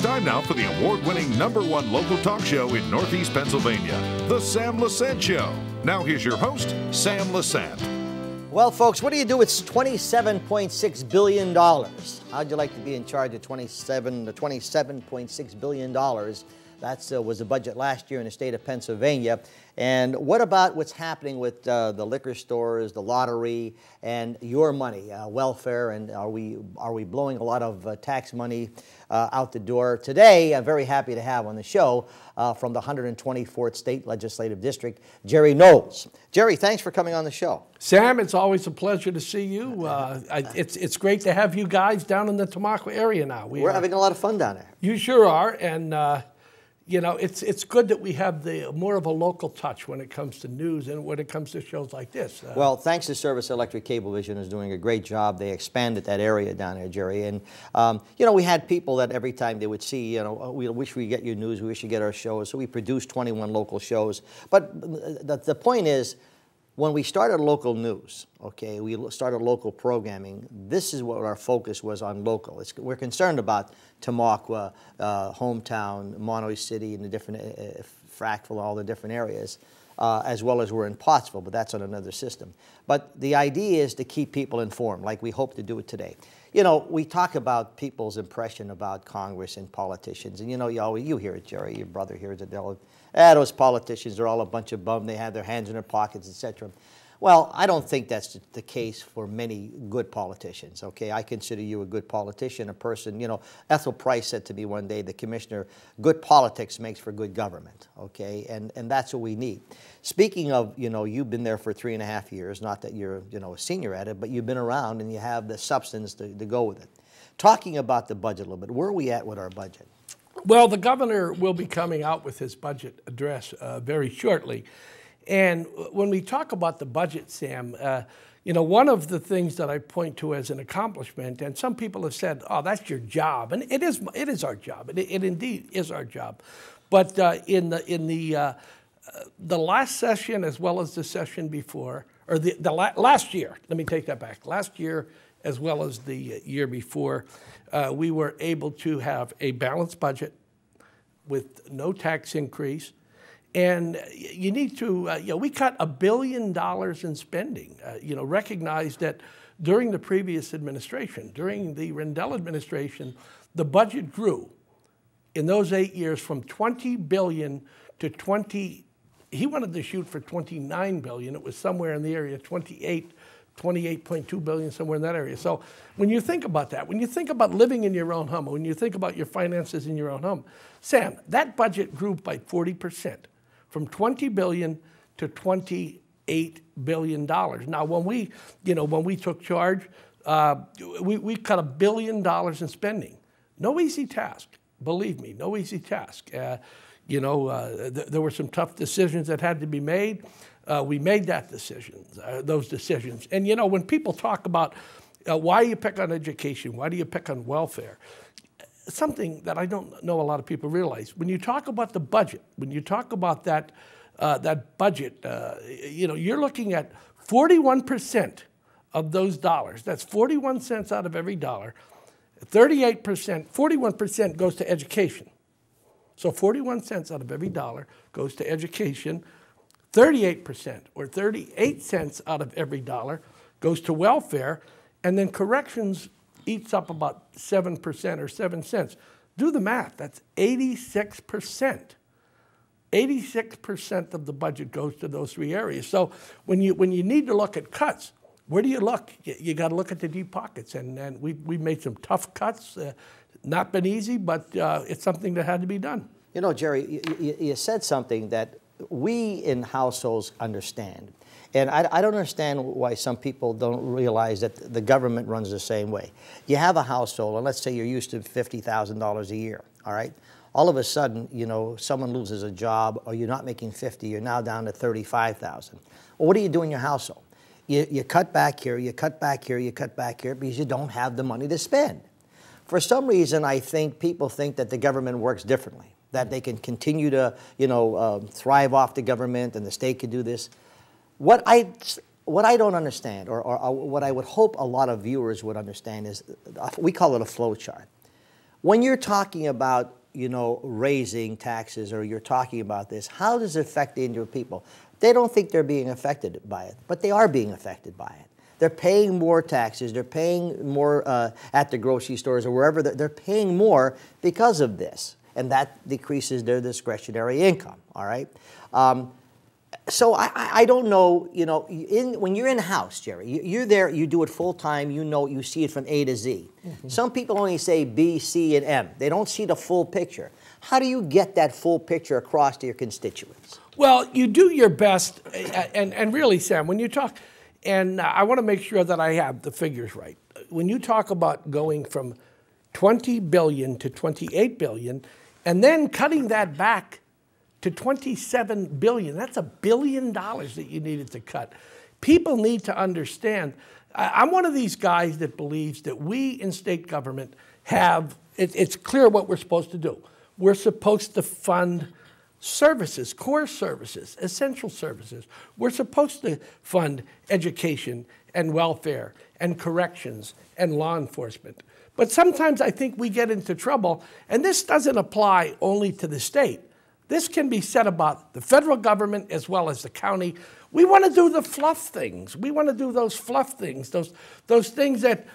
It's time now for the award-winning #1 local talk show in Northeast Pennsylvania, The Sam Lesante Show. Now here's your host, Sam Lesante. Well, folks, what do you do with $27.6 billion? How'd you like to be in charge of $27.6 billion? That was the budget last year in the state of Pennsylvania. And what about what's happening with the liquor stores, the lottery, and your money, welfare? And are we blowing a lot of tax money out the door? Today, I'm very happy to have on the show from the 124th State Legislative District, Jerry Knowles. Jerry, thanks for coming on the show. Sam, it's always a pleasure to see you. It's great to have you guys down in the Tamaqua area now. We're having a lot of fun down there. You sure are, and you know, it's good that we have the more of a local touch when it comes to news and when it comes to shows like this. Well, thanks to Service Electric Cablevision is doing a great job. They expanded that area down there, Jerry. And, you know, we had people that every time they would see, you know, we wish we get your news, we wish you get our shows. So we produced 21 local shows. But the point is, when we started local news, okay, we started local programming, this is what our focus was on local. We're concerned about Tamaqua, hometown, Monterey City, and the different, Frackville, all the different areas, as well as we're in Pottsville, but that's on another system. But the idea is to keep people informed, like we hope to do it today. You know, we talk about people's impression about Congress and politicians, and you know, you hear it, Jerry, your brother hears it, those politicians are all a bunch of bum, they have their hands in their pockets, etc. Well, I don't think that's the case for many good politicians, okay? I consider you a good politician, a person, you know, Ethel Price said to me one day, the commissioner, good politics makes for good government, okay? And that's what we need. Speaking of, you know, you've been there for 3.5 years, not that you're, you know, a senior at it, but you've been around and you have the substance to go with it. Talking about the budget a little bit, where are we at with our budget? Well, the governor will be coming out with his budget address very shortly. And when we talk about the budget, Sam, you know, one of the things that I point to as an accomplishment, and some people have said, oh, that's your job. And it is our job. It indeed is our job. But in the last session as well as the session before, or last year, let me take that back. Last year as well as the year before, we were able to have a balanced budget with no tax increase. And you need to, you know, we cut $1 billion in spending. You know, recognize that during the previous administration, during the Rendell administration, the budget grew in those 8 years from $20 billion to he wanted to shoot for $29 billion. It was somewhere in the area, 28.2 billion, somewhere in that area. So when you think about that, when you think about living in your own home, when you think about your finances in your own home, Sam, that budget grew by 40%. From $20 billion to $28 billion. Now, when we took charge, we cut $1 billion in spending. No easy task, believe me, no easy task. You know, there were some tough decisions that had to be made. We made those decisions. And you know, when people talk about why you pick on education, why do you pick on welfare? Something that I don't know a lot of people realize. When you talk about the budget, when you talk about that budget, you know, you're looking at 41% of those dollars. That's 41 cents out of every dollar. 41% goes to education. So 41 cents out of every dollar goes to education. 38% or 38 cents out of every dollar goes to welfare, and then corrections eats up about 7% or 7 cents. Do the math, that's 86%. 86% of the budget goes to those three areas. So when you need to look at cuts, where do you look? You got to look at the deep pockets, and we made some tough cuts. Not been easy, but it's something that had to be done. You know, Jerry, you said something that we in households understand. And I don't understand why some people don't realize that the government runs the same way. You have a household, and let's say you're used to $50,000 a year, all right? All of a sudden, you know, someone loses a job, or you're not making 50, you're now down to 35,000. Well, what do you do in your household? You cut back here, you cut back here, you cut back here, because you don't have the money to spend. For some reason, I think people think that the government works differently, that they can continue to, you know, thrive off the government and the state can do this. What I don't understand, or what I would hope a lot of viewers would understand is, we call it a flow chart. When you're talking about, raising taxes, or you're talking about this, how does it affect the individual people? They don't think they're being affected by it, but they are being affected by it. They're paying more taxes. They're paying more at the grocery stores or wherever. They're paying more because of this, and that decreases their discretionary income, all right? So I don't know, when you're in the house, Jerry, you're there, you do it full time, you see it from A to Z. Mm-hmm. Some people only say B, C, and M. They don't see the full picture. How do you get that full picture across to your constituents? Well, you do your best, and really, Sam, when you talk, and I want to make sure that I have the figures right. When you talk about going from $20 billion to $28 billion, and then cutting that back to $27 billion, that's $1 billion that you needed to cut. People need to understand. I'm one of these guys that believes that we in state government have, it's clear what we're supposed to do. We're supposed to fund services, core services, essential services. We're supposed to fund education and welfare and corrections and law enforcement. But sometimes I think we get into trouble, and this doesn't apply only to the state. This can be said about the federal government as well as the county. We want to do the fluff things. We want to do those fluff things, those things that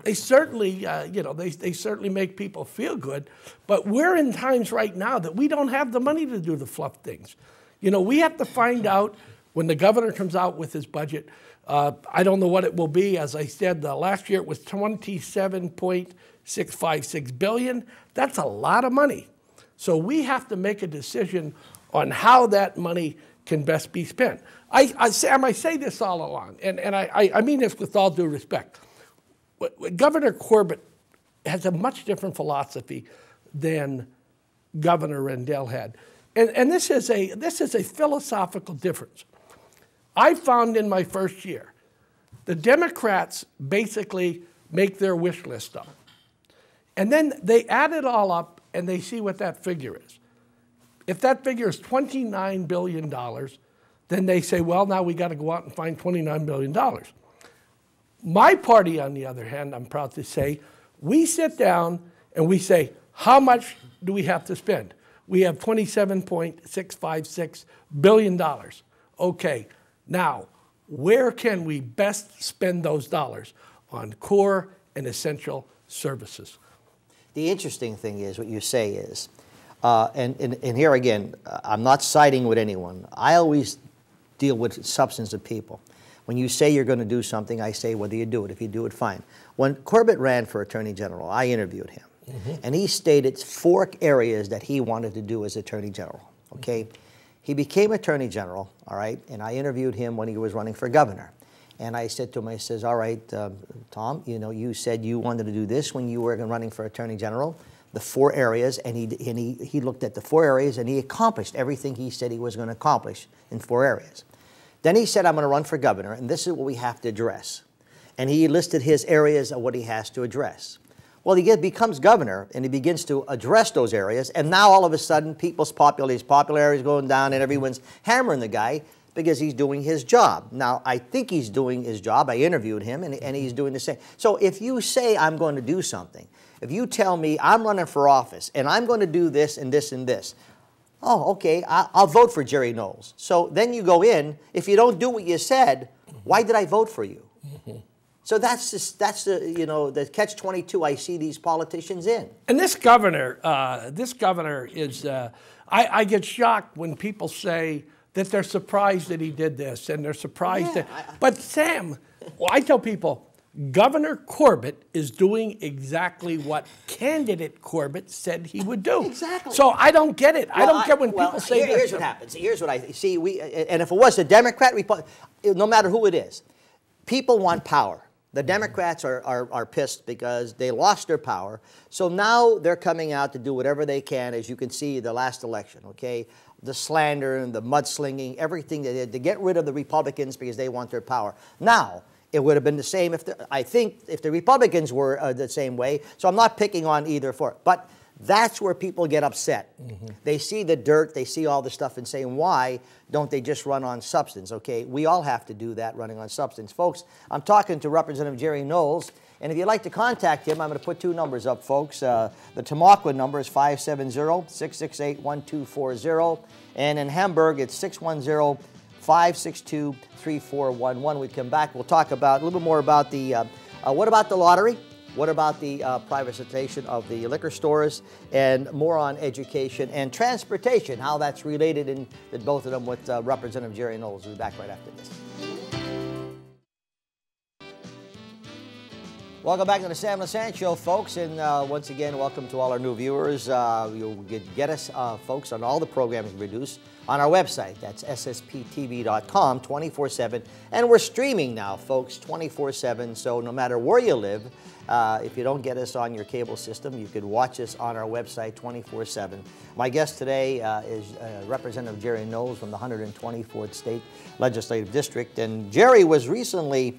they certainly, they certainly make people feel good. But we're in times right now that we don't have the money to do the fluff things. We have to find out when the governor comes out with his budget. I don't know what it will be. As I said, last year it was $27.656 billion. That's a lot of money. So we have to make a decision on how that money can best be spent. Sam, I say this all along, and I mean this with all due respect. Governor Corbett has a much different philosophy than Governor Rendell had. And this is a philosophical difference. I found in my first year, the Democrats basically make their wish list up. And then they add it all up and they see what that figure is. If that figure is $29 billion, then they say, well, now we got to go out and find $29 billion. My party, on the other hand, I'm proud to say, we sit down and we say, how much do we have to spend? We have $27.656 billion. Okay, now, where can we best spend those dollars? On core and essential services. The interesting thing is, what you say is, and here again, I'm not siding with anyone. I always deal with substance of people. When you say you're going to do something, I say whether you do it. If you do it, fine. When Corbett ran for Attorney General, I interviewed him. Mm-hmm. And he stated 4 areas that he wanted to do as Attorney General, okay? Mm-hmm. He became Attorney General, all right, and I interviewed him when he was running for governor. And I said to him, I says, all right, Tom, you said you wanted to do this when you were running for Attorney General, the 4 areas, and he looked at the 4 areas and he accomplished everything he said he was going to accomplish in 4 areas. Then he said, I'm going to run for governor, and this is what we have to address. And he listed his areas of what he has to address. Well, he becomes governor, and he begins to address those areas, and now all of a sudden, his popularity is going down, and everyone's hammering the guy because he's doing his job. Now, I think he's doing his job. I interviewed him, and he's doing the same. So if you say, I'm going to do something, if you tell me, I'm running for office, and I'm going to do this and this and this, oh, okay, I'll vote for Jerry Knowles. So then you go in, if you don't do what you said, why did I vote for you? Mm-hmm. So that's the catch-22 I see these politicians in. And this governor is, I get shocked when people say that they're surprised that he did this and they're surprised that, but Sam, well, I tell people, Governor Corbett is doing exactly what candidate Corbett said he would do. Exactly. So I don't get it. Well, I don't get when people say that. Here's what happens. Here's what I see. And if it was a Democrat, no matter who it is, people want power. The Democrats are pissed because they lost their power. So now they're coming out to do whatever they can, as you can see the last election, okay? The slander and the mudslinging, everything they did to get rid of the Republicans because they want their power. Now, it would have been the same if the Republicans were the same way. So I'm not picking on either for it. But That's where people get upset. They see the dirt, they see all the stuff and say, why don't they just run on substance? Okay, we all have to do that, running on substance. Folks, I'm talking to Representative Jerry Knowles, and if you'd like to contact him, I'm going to put two numbers up, folks. The Tamaqua number is 570-668-1240, and in Hamburg, it's 610-562-3411. We come back, we'll talk about a little bit more about the, what about the lottery? What about the privatization of the liquor stores, and more on education and transportation, how that's related in both of them with Representative Jerry Knowles. We'll be back right after this. Welcome back to the Sam Lesante Show, folks, and once again, welcome to all our new viewers. You'll get us, folks, on all the programs we produce on our website. That's ssptv.com 24/7, and we're streaming now, folks, 24/7, so no matter where you live, if you don't get us on your cable system, you could watch us on our website 24/7. My guest today is Representative Jerry Knowles from the 124th State Legislative District, and Jerry was recently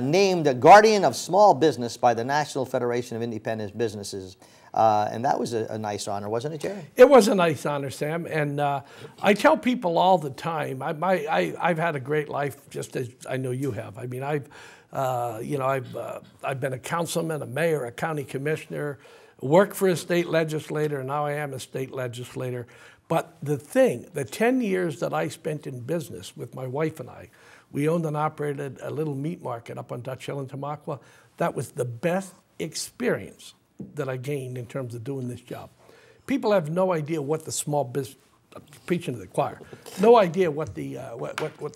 named a Guardian of Small Business by the National Federation of Independent Businesses. And that was a nice honor, wasn't it, Jerry? It was a nice honor, Sam. And I tell people all the time, I've had a great life, just as I know you have. I mean, I've been a councilman, a mayor, a county commissioner, worked for a state legislator, and now I am a state legislator. But the 10 years that I spent in business with my wife and I, we owned and operated a little meat market up on Dutch Hill in Tamaqua. That was the best experience that I gained in terms of doing this job. People have no idea what the small business, preaching to the choir, no idea what the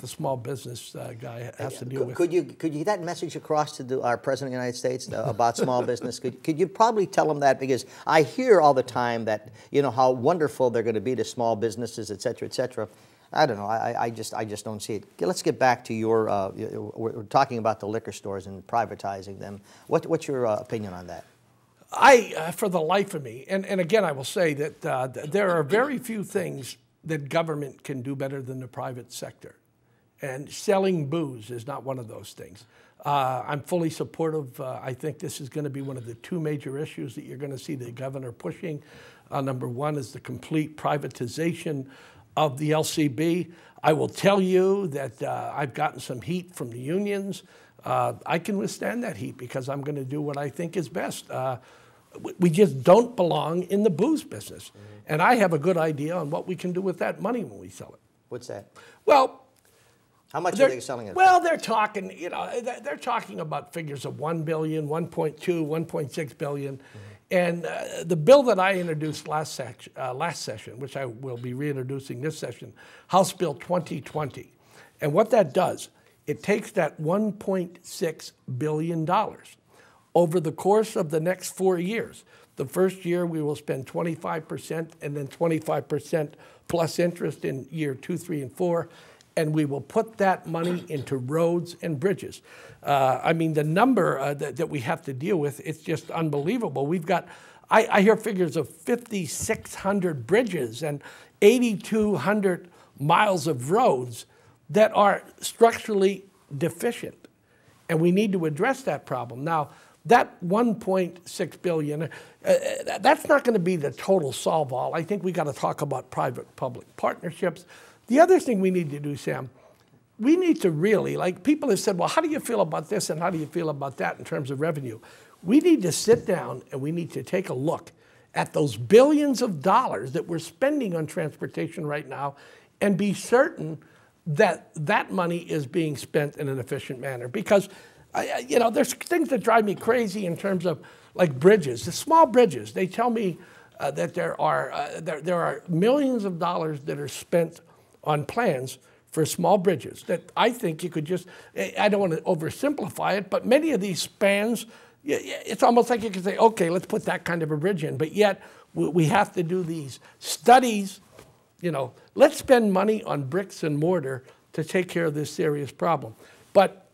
small business guy has to deal with. Could you get that message across to our President of the United States about small business? Could you probably tell them that? Because I hear all the time that, you know, how wonderful they're going to be to small businesses, et cetera, et cetera. I don't know. I just don't see it. Let's get back to your. We're talking about the liquor stores and privatizing them. What's your opinion on that? For the life of me, and again, I will say that there are very few things that government can do better than the private sector, and selling booze is not one of those things. I'm fully supportive. I think this is going to be one of the two major issues that you're going to see the governor pushing. Number one is the complete privatization of the LCB. I will tell you that I've gotten some heat from the unions. I can withstand that heat because I'm going to do what I think is best. We just don't belong in the booze business. And I have a good idea on what we can do with that money when we sell it. What's that? Well, how much are they selling it? Well, they're talking, you know, they're talking about figures of $1 billion, 1.2, 1.6 billion. And the bill that I introduced last session, which I will be reintroducing this session, House Bill 2020. And what that does, it takes that $1.6 billion over the course of the next 4 years. The first year we will spend 25% and then 25% plus interest in year 2, 3, and 4. And we will put that money into roads and bridges. I mean, the number that we have to deal with, it's just unbelievable. We've got, I hear figures of 5,600 bridges and 8,200 miles of roads that are structurally deficient. And we need to address that problem. Now, that $1.6 billion, that's not going to be the total solve all. I think we got to talk about private-public partnerships. The other thing we need to do, Sam, we need to really, like people have said, well, how do you feel about this and how do you feel about that in terms of revenue? We need to sit down and we need to take a look at those billions of dollars that we're spending on transportation right now and be certain that that money is being spent in an efficient manner. Because, you know, there's things that drive me crazy in terms of like bridges, the small bridges. They tell me that there are millions of dollars that are spent on plans for small bridges that I think you could just, I don't want to oversimplify it, but many of these spans, it's almost like you could say, okay, let's put that kind of a bridge in, but yet we have to do these studies, you know, let's spend money on bricks and mortar to take care of this serious problem. But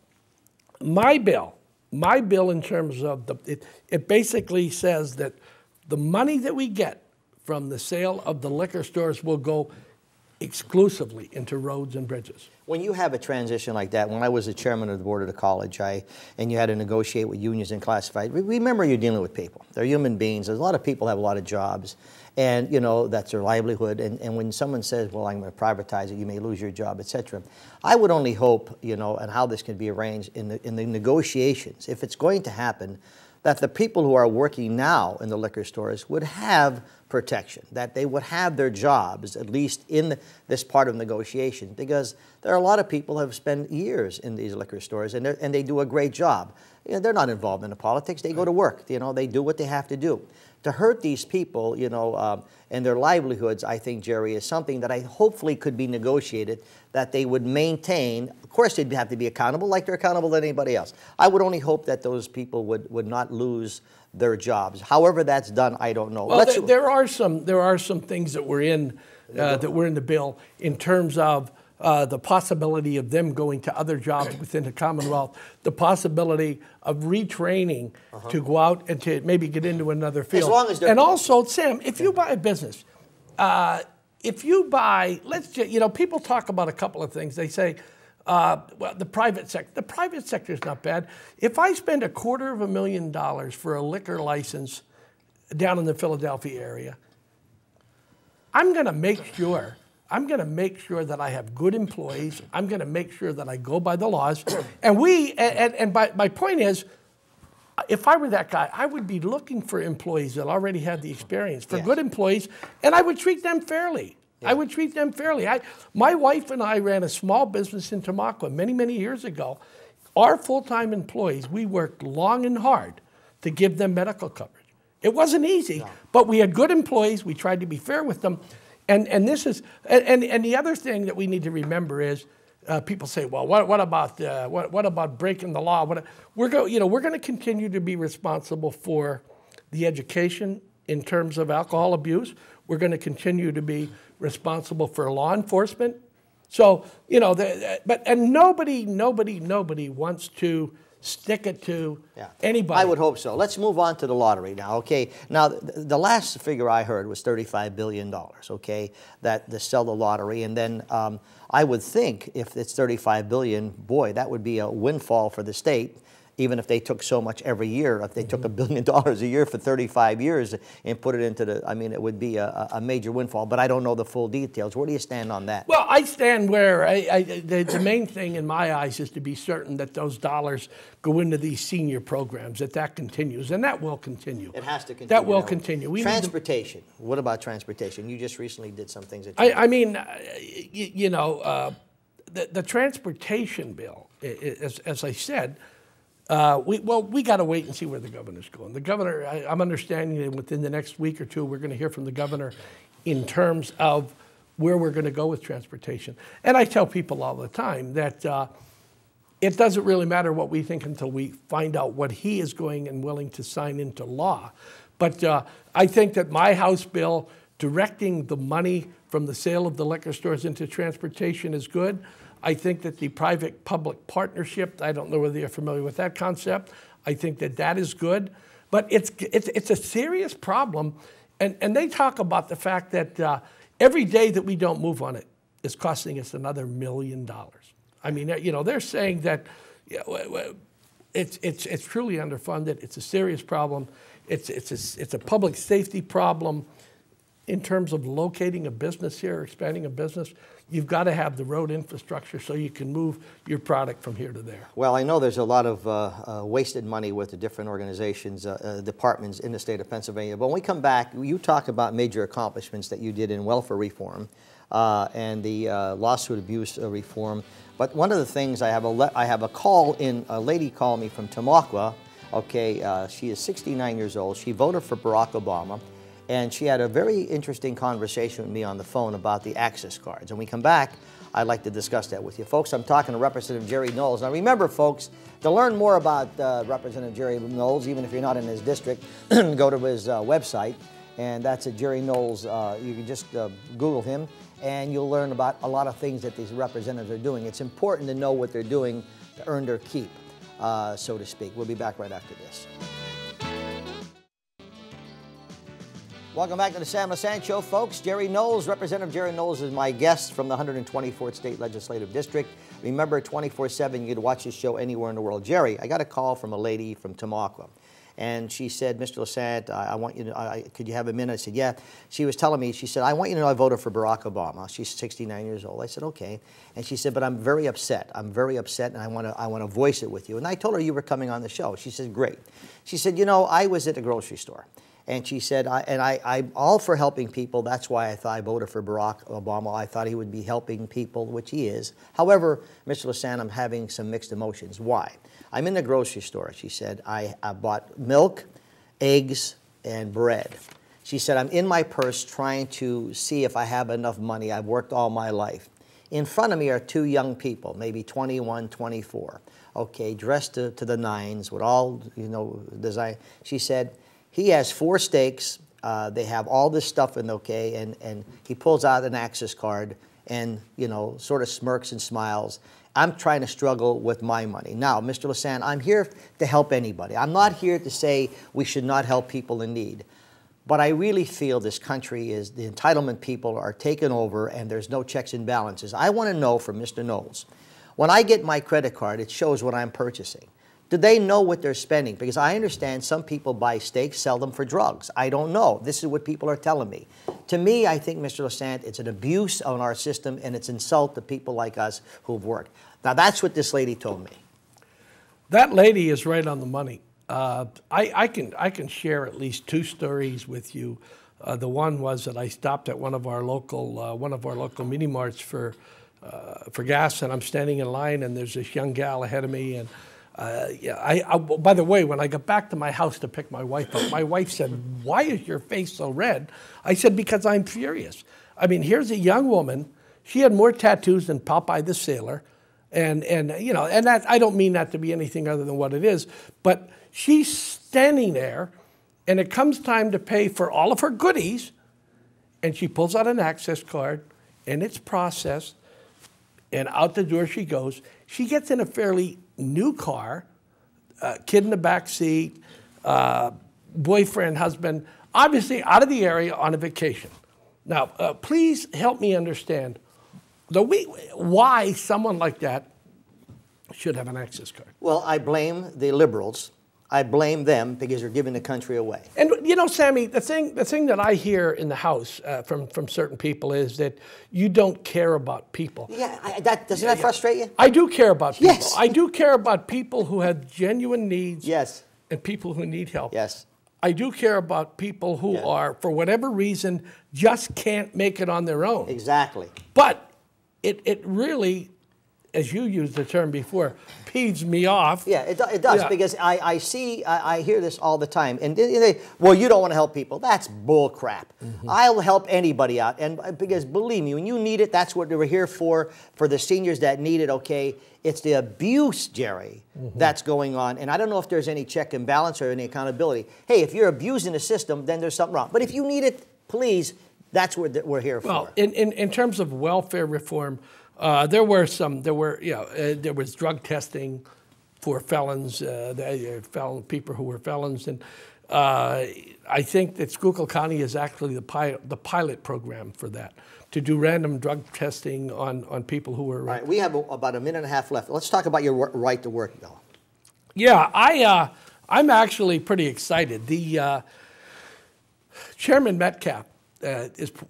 my bill in terms of, it basically says that the money that we get from the sale of the liquor stores will go exclusively into roads and bridges. When you have a transition like that, when I was the chairman of the board of the college, and you had to negotiate with unions and classified, remember you're dealing with people. They're human beings. There's a lot of people have a lot of jobs, and that's their livelihood. And when someone says, well, I'm going to privatize it, you may lose your job, etc. I would only hope, and how this can be arranged in the negotiations, if it's going to happen, that the people who are working now in the liquor stores would have protection, that they would have their jobs, at least in this part of negotiation, because there are a lot of people who have spent years in these liquor stores, and they do a great job. They're not involved in the politics. They go to work. They do what they have to do. To hurt these people, and their livelihoods, I think, Jerry, is something that I hopefully could be negotiated, that they would maintain. Of course, they'd have to be accountable like they're accountable to anybody else. I would only hope that those people would not lose their jobs. However that's done, I don't know. Well, there are some things that were in the bill in terms of the possibility of them going to other jobs within the Commonwealth, the possibility of retraining to go out and to maybe get into another field. As long as and also, Sam, if you buy a business, if you buy, people talk about a couple of things. They say, well, the private sector is not bad. If I spend $250,000 for a liquor license down in the Philadelphia area, I'm going to make sure that I have good employees. I'm going to make sure that I go by the laws. And my point is, if I were that guy, I would be looking for employees that already had the experience, for good employees, and I would treat them fairly. Yeah. I would treat them fairly. My wife and I ran a small business in Tamaqua many, many years ago. Our full-time employees, we worked long and hard to give them medical coverage. It wasn't easy, but we had good employees. We tried to be fair with them. And this is, and the other thing that we need to remember is, people say, well, what about breaking the law? We're going to continue to be responsible for the education in terms of alcohol abuse. We're going to continue to be responsible for law enforcement. So, and nobody wants to stick it to anybody. I would hope so. Let's move on to the lottery now, okay? Now, the last figure I heard was $35 billion, okay, that to sell the lottery. And then I would think if it's $35 billion, boy, that would be a windfall for the state, even if they took so much every year. If they took $1 billion a year for 35 years and put it into it would be a major windfall. But I don't know the full details. Where do you stand on that? Well, I stand where the main thing in my eyes is to be certain that those dollars go into these senior programs, that continues, and that will continue. It has to continue. That will continue. Transportation. What about transportation? You just recently did some things. The transportation bill, as I said, we got to wait and see where the governor's going. The governor, I'm understanding that within the next week or two, we're going to hear from the governor in terms of where we're going to go with transportation. And I tell people all the time that it doesn't really matter what we think until we find out what he is going and willing to sign into law. But I think that my House bill directing the money from the sale of the liquor stores into transportation is good. I think that the private-public partnership, I don't know whether you're familiar with that concept, I think that is good. But it's a serious problem, and they talk about the fact that every day that we don't move on it is costing us another $1 million. I mean, they're saying that it's truly underfunded. It's a serious problem. It's a public safety problem. In terms of locating a business here, expanding a business, you've got to have the road infrastructure so you can move your product from here to there. Well, I know there's a lot of wasted money with the different organizations, departments in the state of Pennsylvania. But when we come back, you talk about major accomplishments that you did in welfare reform and the lawsuit abuse reform. But one of the things, I have a call in, a lady called me from Tamaqua. Okay, she is 69 years old. She voted for Barack Obama. And she had a very interesting conversation with me on the phone about the access cards. And when we come back, I'd like to discuss that with you. Folks, I'm talking to Representative Jerry Knowles. Now remember, folks, to learn more about Representative Jerry Knowles, even if you're not in his district, go to his website. And that's at Jerry Knowles. You can just Google him, and you'll learn about a lot of things that these representatives are doing. It's important to know what they're doing to earn their keep, so to speak. We'll be back right after this. Welcome back to the Sam Lesante Show, folks. Jerry Knowles, Representative Jerry Knowles, is my guest from the 124th State Legislative District. Remember, 24/7, you could watch this show anywhere in the world. Jerry, I got a call from a lady from Tamaqua, and she said, Mr. Lesante, I want you to, could you have a minute? I said, yeah. She was telling me, she said, I want you to know I voted for Barack Obama. She's 69 years old. I said, okay. And she said, but I'm very upset. I'm very upset, and I want to voice it with you. And I told her you were coming on the show. She said, great. She said, you know, I was at the grocery store. And she said, I'm all for helping people. That's why I thought I voted for Barack Obama. I thought he would be helping people, which he is. However, Mr. Lesante, I'm having some mixed emotions. Why? I'm in the grocery store, she said. I bought milk, eggs, and bread. She said, I'm in my purse trying to see if I have enough money. I've worked all my life. In front of me are two young people, maybe 21, 24. Okay, dressed to the nines with all, you know, design. She said, he has 4 steaks. They have all this stuff in, okay, and he pulls out an access card and, you know, sort of smirks and smiles. I'm trying to struggle with my money. Now, Mr. Lesante, I'm here to help anybody. I'm not here to say we should not help people in need. But I really feel this country is, the entitlement people are taken over and there's no checks and balances. I want to know from Mr. Knowles, when I get my credit card, it shows what I'm purchasing. Do they know what they're spending? Because I understand some people buy steaks, sell them for drugs. I don't know. This is what people are telling me. To me, I think, Mr. Lesante, it's an abuse on our system and it's insult to people like us who've worked. Now, that's what this lady told me. That lady is right on the money. I can share at least 2 stories with you. The one was that I stopped at one of our local mini marts for gas, and I'm standing in line, and there's this young gal ahead of me, and yeah, by the way, when I got back to my house to pick my wife up, my wife said, why is your face so red? I said, because I'm furious. I mean, here's a young woman. She had more tattoos than Popeye the Sailor. And you know, and that, I don't mean that to be anything other than what it is, but she's standing there, and it comes time to pay for all of her goodies, and she pulls out an access card, and it's processed, and out the door she goes. She gets in a fairly new car, kid in the back seat, boyfriend, husband, obviously out of the area on a vacation. Now, please help me understand why someone like that should have an access card. Well, I blame the liberals. I blame them because they're giving the country away. And you know, Sammy, the thing that I hear in the House from certain people is that you don't care about people. Yeah, doesn't that frustrate you? I do care about people. Yes. I do care about people who have genuine needs. Yes. And people who need help. Yes. I do care about people who are, for whatever reason, just can't make it on their own. Exactly. But it really, as you used the term before, peeves me off. Yeah, it does, because I hear this all the time. And well, you don't want to help people. That's bull crap. Mm-hmm. I'll help anybody out. And because believe me, when you need it, that's what we're here for the seniors that need it, okay? It's the abuse, Jerry, that's going on. And I don't know if there's any check and balance or any accountability. Hey, if you're abusing the system, then there's something wrong. But if you need it, please, that's what we're here for. Well, in terms of welfare reform, there was drug testing for felons, people who were felons, and I think that Schuylkill County is actually the pilot program for that, to do random drug testing on people who were. All right, we have about a minute and a half left. Let's talk about your right to work, though. Yeah, I'm actually pretty excited. The Chairman Metcalf.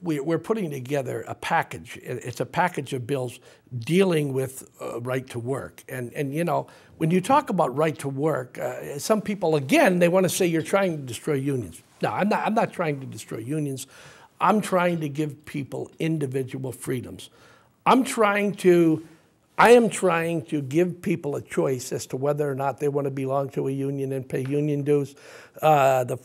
We're putting together a package. It's a package of bills dealing with right to work. And you know, when you talk about right to work, some people, again, they want to say you're trying to destroy unions. No, I'm not trying to destroy unions. I'm trying to give people individual freedoms. I am trying to give people a choice as to whether or not they want to belong to a union and pay union dues. The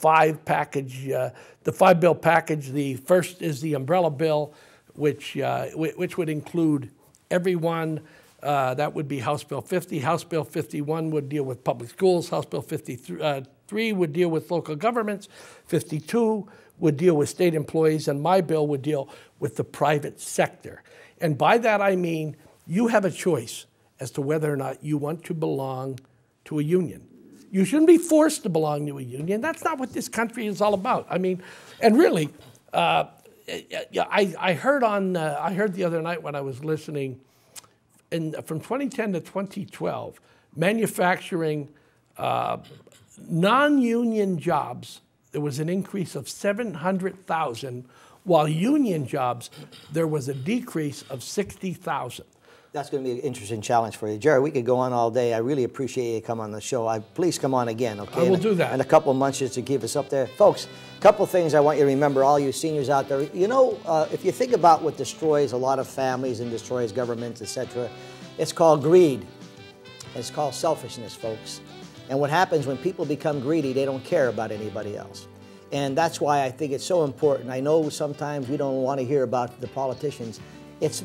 5-bill package. The first is the umbrella bill, which would include everyone. That would be House Bill 50. House Bill 51 would deal with public schools. House Bill 53 would deal with local governments. 52 would deal with state employees, and my bill would deal with the private sector. And by that I mean, you have a choice as to whether or not you want to belong to a union. You shouldn't be forced to belong to a union. That's not what this country is all about. I mean, and really, I heard the other night when I was listening, from 2010 to 2012, manufacturing non-union jobs, there was an increase of 700,000, while union jobs, there was a decrease of 60,000. That's going to be an interesting challenge for you. Jerry, we could go on all day. I really appreciate you coming on the show. Please come on again, okay? I will do that. In a couple of months just to keep us up there. Folks, a couple of things I want you to remember, all you seniors out there. You know, if you think about what destroys a lot of families and destroys governments, etc., it's called greed. It's called selfishness, folks. And what happens when people become greedy, they don't care about anybody else. And that's why I think it's so important. I know sometimes we don't want to hear about the politicians. It's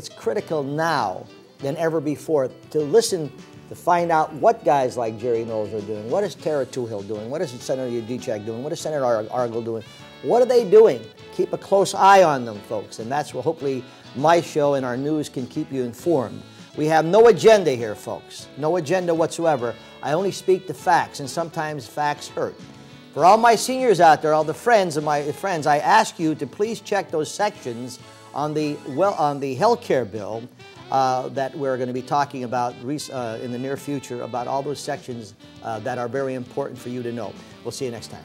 critical now than ever before to listen, to find out what guys like Jerry Knowles are doing. What is Tara Toohill doing? What is Senator Yudichak doing? What is Senator Argel doing? What are they doing? Keep a close eye on them, folks. And that's where hopefully my show and our news can keep you informed. We have no agenda here, folks. No agenda whatsoever. I only speak the facts, and sometimes facts hurt. For all my seniors out there, all the friends of my friends, I ask you to please check those sections on the health care bill that we're going to be talking about in the near future, about all those sections that are very important for you to know. We'll see you next time.